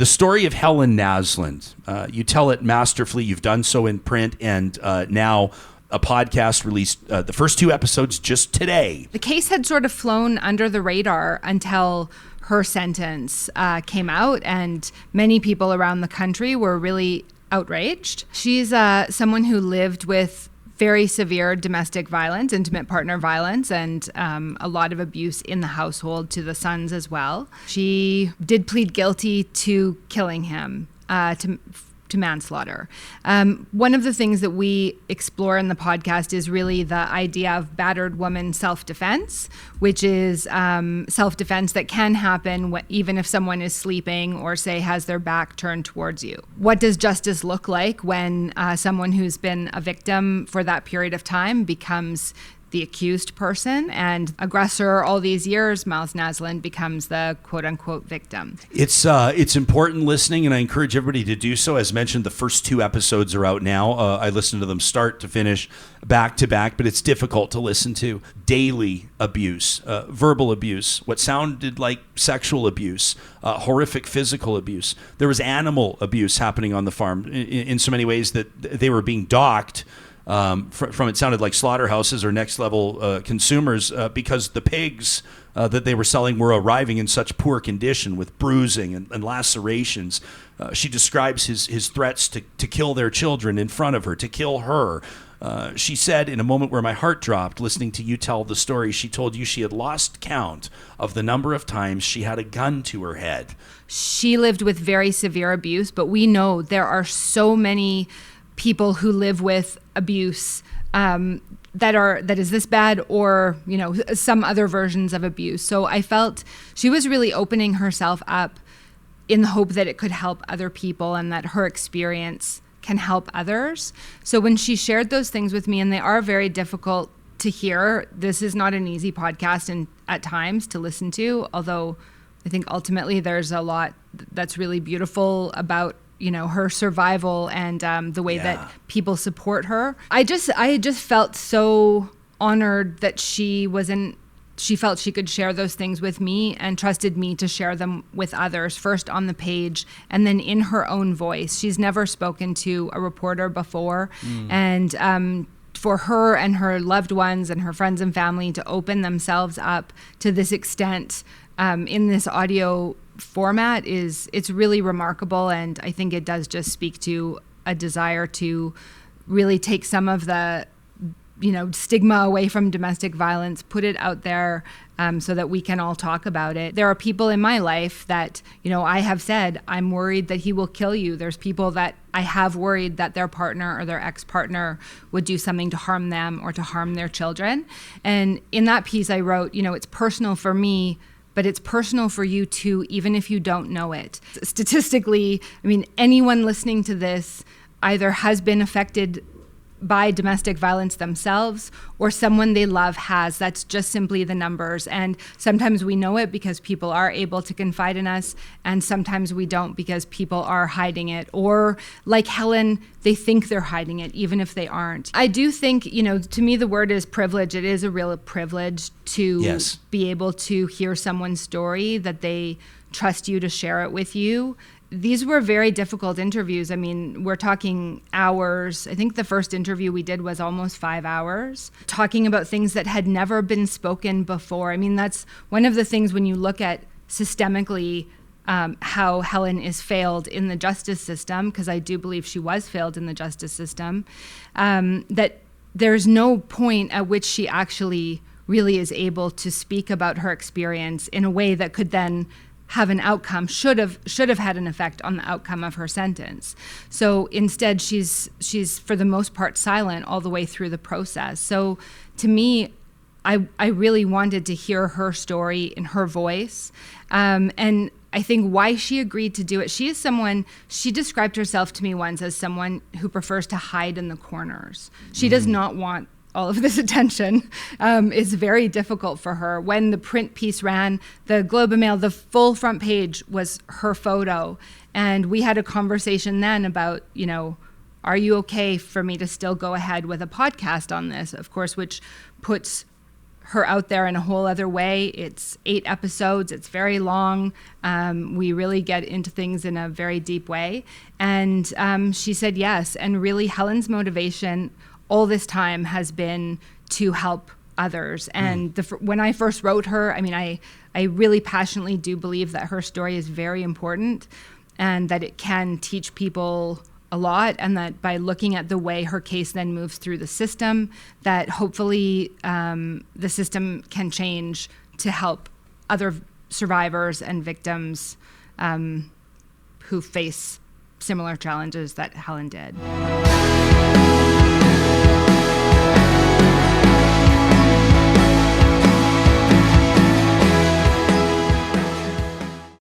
The story of Helen Naslund. You tell it masterfully. You've done so in print, and now a podcast released the first 2 episodes just today. The case had sort of flown under the radar until her sentence came out, and many people around the country were really outraged. She's someone who lived with very severe domestic violence, intimate partner violence, and a lot of abuse in the household to the sons as well. She did plead guilty to killing him, to manslaughter. One of the things that we explore in the podcast is really the idea of battered woman self-defense, which is self-defense that can happen even if someone is sleeping or, say, has their back turned towards you. What does justice look like when someone who's been a victim for that period of time becomes the accused person, and aggressor all these years, Miles Naslund, becomes the quote-unquote victim? It's important listening, and I encourage everybody to do so. As mentioned, the first 2 episodes are out now. I listen to them start to finish, back to back, but it's difficult to listen to. Daily abuse, verbal abuse, what sounded like sexual abuse, horrific physical abuse. There was animal abuse happening on the farm in so many ways that they were being docked from it sounded like slaughterhouses or next level consumers because the pigs that they were selling were arriving in such poor condition with bruising and lacerations. She describes his threats to kill their children in front of her, to kill her. She said, in a moment where my heart dropped listening to you tell the story, she told you she had lost count of the number of times she had a gun to her head. She lived with very severe abuse, but we know there are so many people who live with abuse that is this bad, or some other versions of abuse. So I felt she was really opening herself up in the hope that it could help other people and that her experience can help others. So when she shared those things with me, and they are very difficult to hear, this is not an easy podcast and at times to listen to, although I think ultimately there's a lot that's really beautiful about her survival and the way that people support her. I just felt so honored that she felt she could share those things with me and trusted me to share them with others, first on the page and then in her own voice. She's never spoken to a reporter before. And for her and her loved ones and her friends and family to open themselves up to this extent in this audio format it's really remarkable, and I think it does just speak to a desire to really take some of the stigma away from domestic violence, put it out there so that we can all talk about it. There are people in my life that I have said, I'm worried that he will kill you. There's people that I have worried that their partner or their ex-partner would do something to harm them or to harm their children. And in that piece I wrote, it's personal for me, but it's personal for you too, even if you don't know it. Statistically, anyone listening to this either has been affected by domestic violence themselves or someone they love has. That's just simply the numbers. And sometimes we know it because people are able to confide in us, and sometimes we don't because people are hiding it. Or like Helen, they think they're hiding it, even if they aren't. I do think, to me the word is privilege. It is a real privilege to be able to hear someone's story, that they trust you to share it with you. These were very difficult interviews. We're talking hours. I think the first interview we did was almost 5 hours, talking about things that had never been spoken before. That's one of the things when you look at systemically how Helen is failed in the justice system, because I do believe she was failed in the justice system, that there's no point at which she actually really is able to speak about her experience in a way that could then have an outcome, should have had an effect on the outcome of her sentence. So instead, she's for the most part silent all the way through the process. So to me, I really wanted to hear her story in her voice. And I think why she agreed to do it, she described herself to me once as someone who prefers to hide in the corners. She does not want all of this attention. Is very difficult for her. When the print piece ran, the Globe and Mail, the full front page was her photo. And we had a conversation then about, are you okay for me to still go ahead with a podcast on this? Of course, which puts her out there in a whole other way. It's 8 episodes. It's very long. We really get into things in a very deep way. And she said yes. And really, Helen's motivation all this time has been to help others. And when I first wrote her, I mean, I really passionately do believe that her story is very important and that it can teach people a lot, and that by looking at the way her case then moves through the system, that hopefully the system can change to help other survivors and victims who face similar challenges that Helen did.